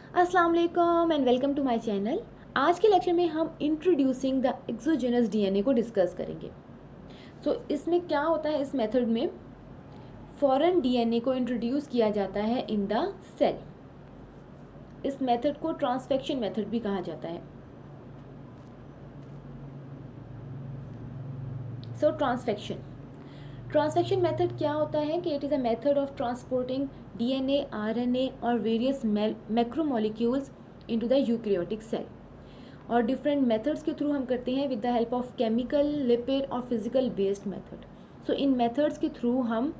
अस्सलाम वालेकुम and welcome to my channel. आज के लेक्चर में हम इंट्रोड्यूसिंग द एक्सोजेनस डीएनए को डिस्कस करेंगे। इसमें क्या होता है, इस मेथड में फॉरेन डीएनए को इंट्रोड्यूस किया जाता है इन द सेल। इस मेथड को ट्रांसफेक्शन मेथड भी कहा जाता है। ट्रांसफेक्शन मेथड क्या होता है कि it is a method of transporting DNA, RNA और various macromolecules into the eukaryotic cell. और डिफरेंट मेथड्स के थ्रू हम करते हैं with the help of chemical, lipid और फिजिकल बेस्ड मेथड। सो इन मेथड्स के थ्रू हम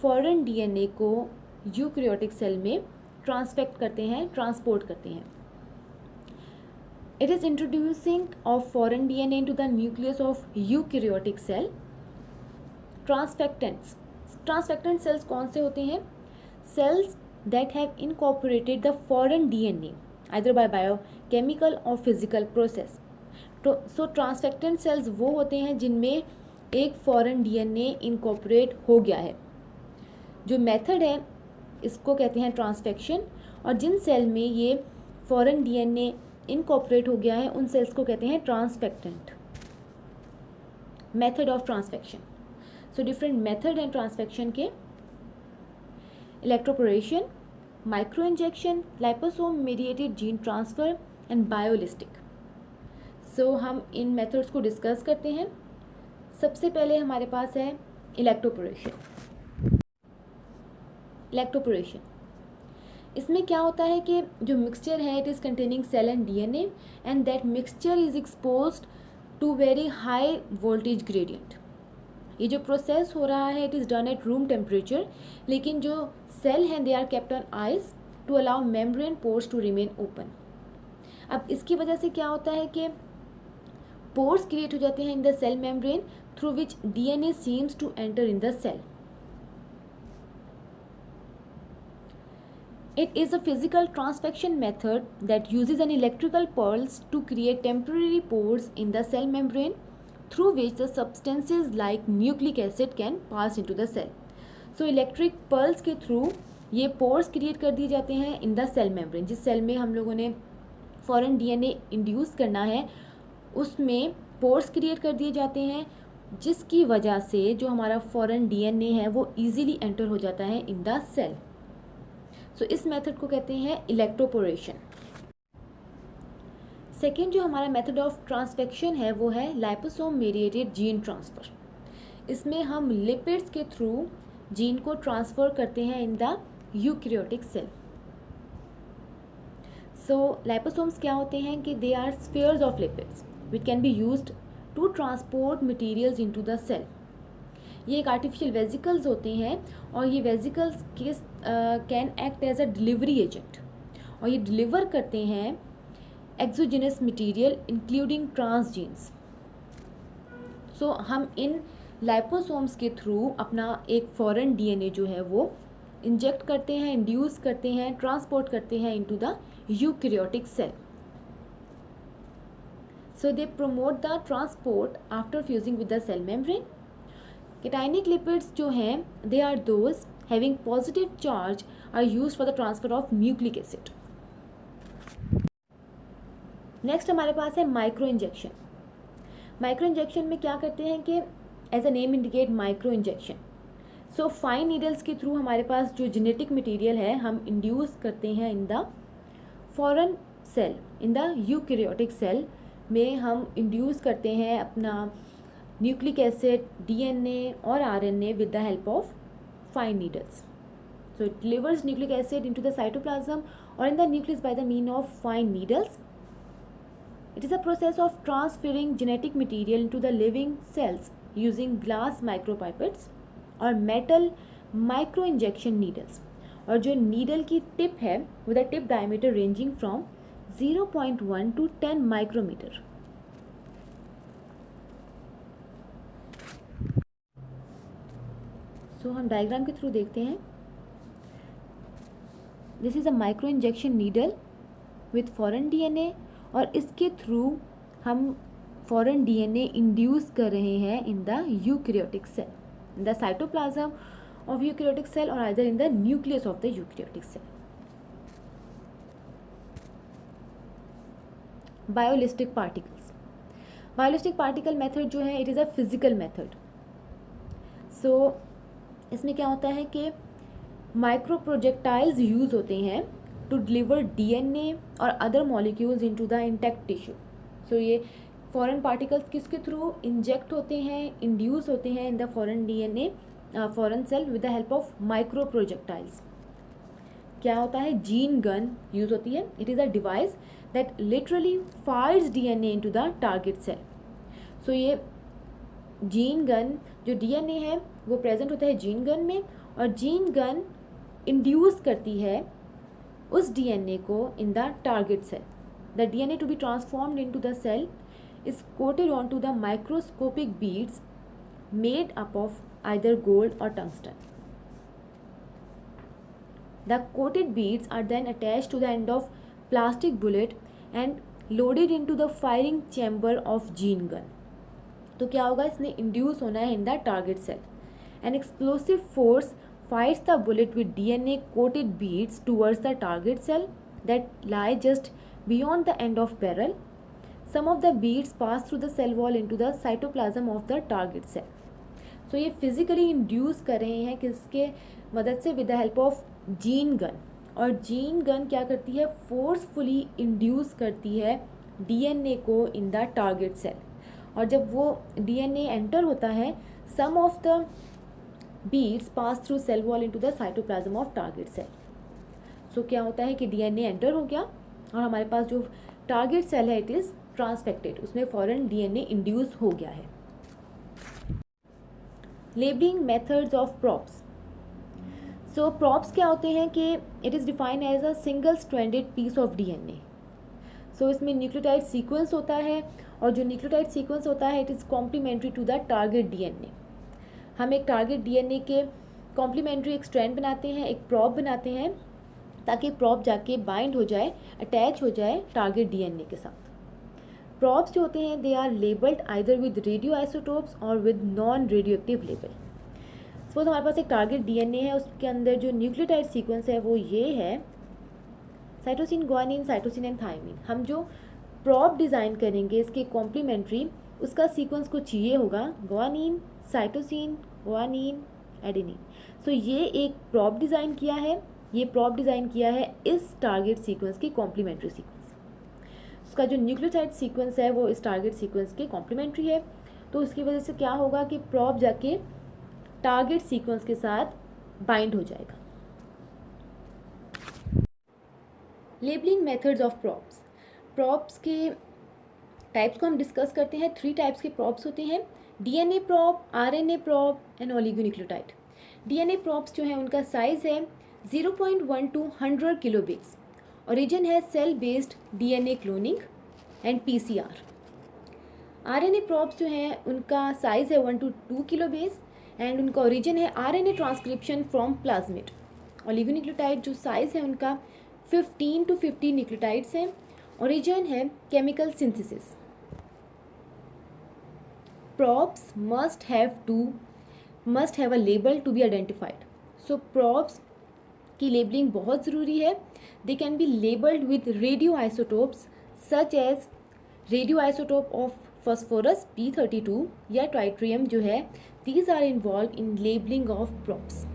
फॉरेन डीएनए को यूकैरियोटिक सेल में ट्रांसफेक्ट करते हैं, ट्रांसपोर्ट करते हैं। It is introducing of foreign DNA into the nucleus of eukaryotic cell. Transfectant cells कौन से होते हैं? Cells that have incorporated the foreign DNA either by biochemical और physical process. So transfectant cells वो होते हैं जिनमें एक फॉरेन डीएनए इनकॉर्पोरेट हो गया है। जो मेथड है इसको कहते हैं ट्रांसफेक्शन, और जिन सेल में ये फॉरेन डीएनए इनकॉर्पोरेट हो गया है उन सेल्स को कहते हैं transfectant. Method of transfection, so different method हैं ट्रांसफेक्शन के। Electroporation, micro injection, liposome mediated gene transfer and biolistic. So हम इन मेथड्स को डिस्कस करते हैं। सबसे पहले हमारे पास है इलेक्ट्रोपोरेशन। इसमें क्या होता है कि जो मिक्सचर है it is containing cell and DNA and that mixture is exposed to very high voltage gradient. ये जो प्रोसेस हो रहा है it is done at room temperature, लेकिन जो सेल हैं they are kept on ice to allow membrane pores to remain open. अब इसकी वजह से क्या होता है कि पोर्स क्रिएट हो जाते हैं in the cell membrane through which DNA seems to enter in the cell. It is a physical transfection method that uses an electrical pulse to create temporary pores in the cell membrane through which the substances like nucleic acid can pass into the cell. So electric pulse के through ये pores create कर दिए जाते हैं in the cell membrane। जिस cell में हम लोगों ने foreign DNA induce करना है उसमें pores create कर दिए जाते हैं, जिसकी वजह से जो हमारा foreign DNA है वो easily enter हो जाता है in the cell। सो इस मेथड को कहते हैं इलेक्ट्रोपोरेशन। सेकेंड जो हमारा मेथड ऑफ ट्रांसफेक्शन है वो है लाइपोसोम मीडिएटेड जीन ट्रांसफ़र। इसमें हम लिपिड्स के थ्रू जीन को ट्रांसफ़र करते हैं in the eukaryotic cell. So liposomes क्या होते हैं कि they are spheres of lipids which can be used to transport materials into the cell. ये एक आर्टिफिशियल वेजिकल्स होते हैं और ये vesicles can act as a delivery agent, और ये डिलीवर करते हैं exogenous material including transgenes. So हम इन लाइपोसोम्स के थ्रू अपना एक फॉरेन डीएनए जो है वो इंजेक्ट करते हैं, इंड्यूस करते हैं, ट्रांसपोर्ट करते हैं into the eukaryotic cell. So they promote the transport after fusing with the cell membrane. Cationic lipids जो हैं they are those having positive charge are used for the transfer of nucleic acid. Next हमारे पास है micro injection. Micro injection में क्या करते हैं कि as a name indicate micro injection. So fine needles के थ्रू हमारे पास जो जेनेटिक मटेरियल है हम इंड्यूस करते हैं in the foreign cell, in the eukaryotic cell में हम इंड्यूस करते हैं अपना न्यूक्लिक एसिड, डीएनए और RNA with the help of fine needles. So it delivers nucleic acid into the cytoplasm or in the nucleus by the means of fine needles. It is a process of transferring genetic material into the living cells using glass micropipettes और metal micro injection needles। और जो needle की tip है with a tip diameter ranging from 0.1 to 10 micrometer। तो हम diagram के through देखते हैं। This is a micro injection needle with foreign DNA, और इसके थ्रू हम फॉरेन डीएनए इंड्यूस कर रहे हैं in the eukaryotic cell, in the cytoplasm of eukaryotic cell और either in the nucleus of the eukaryotic cell. Biolistic particles. Biolistic particle method जो है it is a physical method. So इसमें क्या होता है कि माइक्रो प्रोजेक्टाइल्स यूज़ होते हैं टू डिलीवर डीएनए और other molecules into the intact tissue. So ये फॉरेन पार्टिकल्स किसके थ्रू इंजेक्ट होते हैं, इंड्यूस होते हैं in the foreign DNA foreign cell with the help of micro projectiles. क्या होता है, जीन गन यूज़ होती है। It is a device that literally fires DNA into the target cell. So ये जीन गन, जो DNA है वो present होता है जीन गन में, और जीन गन इंड्यूस करती है उस डीएनए को in the target cell. The DNA to be transformed into the cell is coated onto the microscopic beads made up of either gold or tungsten. The coated beads are then attached to the end of plastic bullet and loaded into the firing chamber of gene gun. तो क्या होगा, इसने induce होना है in the target cell. An explosive force fires the bullet with DNA coated beads towards the target cell that lie just beyond the end of barrel. Some of the beads pass through the cell wall into the cytoplasm of the target cell. So ये physically induce कर रहे हैं किसके मदद से, with the help of gene gun. और gene gun क्या करती है, फोर्सफुली इंड्यूस करती है डीएनए को इन द टारगेट सेल। और जब वो डीएनए एंटर होता है, some of the beads pass through cell wall into the cytoplasm of target cell. So क्या होता है कि डीएनए एंटर हो गया और हमारे पास जो टारगेट सेल है इट इज़ ट्रांसफेक्टेड, उसमें फॉरेन डीएनए इंड्यूस हो गया है। Labelling methods of probes. So probes क्या होते हैं कि it is defined as a single stranded piece of DNA. So इसमें न्यूक्लियोटाइड सीक्वेंस होता है, और जो न्यूक्लियोटाइड सीक्वेंस होता है it is complementary to the target DNA. हम एक टारगेट डीएनए के कॉम्प्लीमेंट्री एक स्ट्रैंड बनाते हैं, एक प्रॉप बनाते हैं, ताकि प्रॉप जाके बाइंड हो जाए, अटैच हो जाए टारगेट डीएनए के साथ। प्रॉप्स जो होते हैं they are labelled either with radio isotopes और with non radioactive label. Suppose हमारे पास एक टारगेट डीएनए है, उसके अंदर जो न्यूक्लियोटाइड सीक्वेंस है वो ये है, cytosine, guanine, cytosine and thymine. हम जो प्रॉप डिज़ाइन करेंगे इसके कॉम्प्लीमेंट्री, उसका सीक्वेंस कुछ ये होगा, ग्वानिन, साइटोसिन, ग्वानिन, एडेनिन। सो ये एक प्रॉप डिज़ाइन किया है, ये प्रॉप डिज़ाइन किया है इस टारगेट सीक्वेंस की कॉम्प्लीमेंट्री सीक्वेंस। उसका जो न्यूक्लियोटाइड सीक्वेंस है वो इस टारगेट सीक्वेंस के कॉम्प्लीमेंट्री है। तो उसकी वजह से क्या होगा कि प्रॉप जाके टारगेट सीक्वेंस के साथ बाइंड हो जाएगा। Labelling methods of props. Props के टाइप्स को हम डिस्कस करते हैं। 3 टाइप्स के प्रॉप्स होते हैं, DNA probe, RNA probe and oligonucleotide. DNA probes जो है उनका साइज़ है 0.1 to 100 किलोबिट्स। ओरिजिन है cell based DNA cloning and PCR. RNA probes जो हैं उनका साइज़ है 1 to 2 किलोबेस एंड उनका ओरिजिन है RNA transcription from plasmid. Oligonucleotide जो साइज़ है उनका 15 to 50 न्यूक्लियोटाइड्स हैं। ओरिजिन है chemical synthesis. Probes must have a label to be identified. So probes की लेबलिंग बहुत ज़रूरी है। They can be labelled with radio isotopes such as radio isotope of phosphorus P32 या tritium जो है, these are involve in labelling of probes.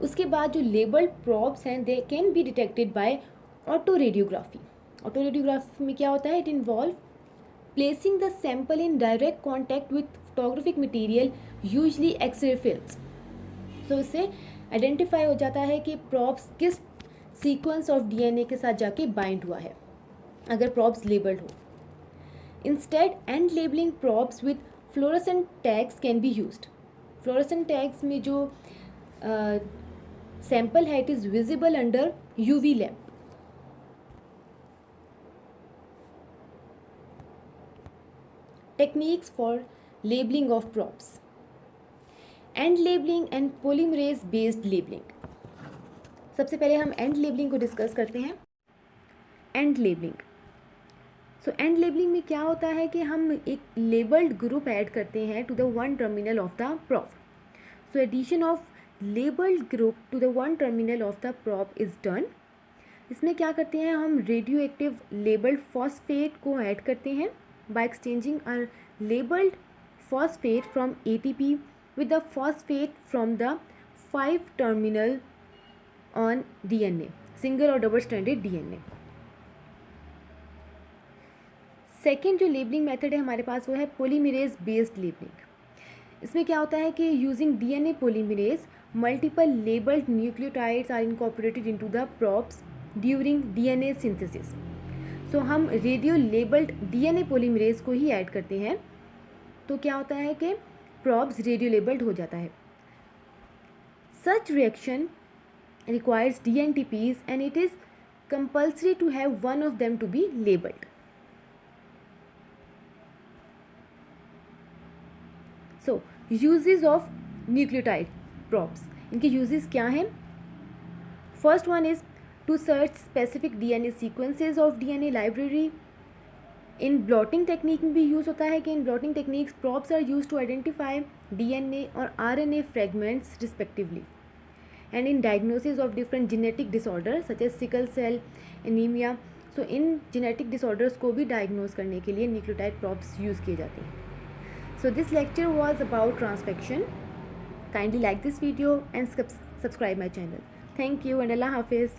उसके बाद जो लेबल्ड प्रॉप्स हैं they can be detected by auto radiography. Auto radiography में क्या होता है, it involve placing the sample in direct contact with photographic material usually X ray films. तो इससे आइडेंटिफाई हो जाता है कि प्रॉप्स किस सीक्वेंस ऑफ डीएनए के साथ जाके बाइंड हुआ है, अगर प्रॉप्स लेबल्ड हो। Instead and labelling props with fluorescent tags can be used. Fluorescent tags में जो सैंपल है it is visible under UV lamp. Techniques for labelling of props, and labelling and polymerase based labelling. सबसे पहले हम and labelling को discuss करते हैं। And labelling, so and labelling में क्या होता है कि हम एक लेबल्ड ग्रुप ऐड करते हैं to the one terminal of the probe. So addition of labeled group to the one terminal of the prop is done इसमें क्या करते हैं, हम रेडियो एक्टिव लेबल्ड फॉस्फेट को ऐड करते हैं by exchanging a labelled phosphate from ATP with the phosphate from the 5 terminal on DNA, single और double stranded DNA। Second जो लेबलिंग मेथड है हमारे पास वो है पॉलीमरेज बेस्ड लेबलिंग। इसमें क्या होता है कि using DNA polymerase multiple labelled nucleotides are incorporated into the probes during DNA synthesis. So हम रेडियो लेबल्ड DNA पॉलीमरेज को ही ऐड करते हैं, तो क्या होता है कि प्रॉप्स रेडियो लेबल्ड हो जाता है। Such reaction requires DNTPs and it is compulsory to have one of them to be labeled. So uses of nucleotide props, इनके uses क्या हैं? First one is to search specific DNA sequences of DNA library. इन blotting technique में भी use होता है कि in blotting techniques probes are use to identify DNA और RNA fragments respectively and in diagnosis of different genetic disorder such as sickle cell anaemia. So इन genetic disorders को भी डायग्नोज करने के लिए न्यूक्लियोटाइड प्रॉप्स यूज़ किए जाते हैं। So this lecture was about transfection. Kindly like this video and subscribe my channel. Thank you and अल्लाह हाफिज़।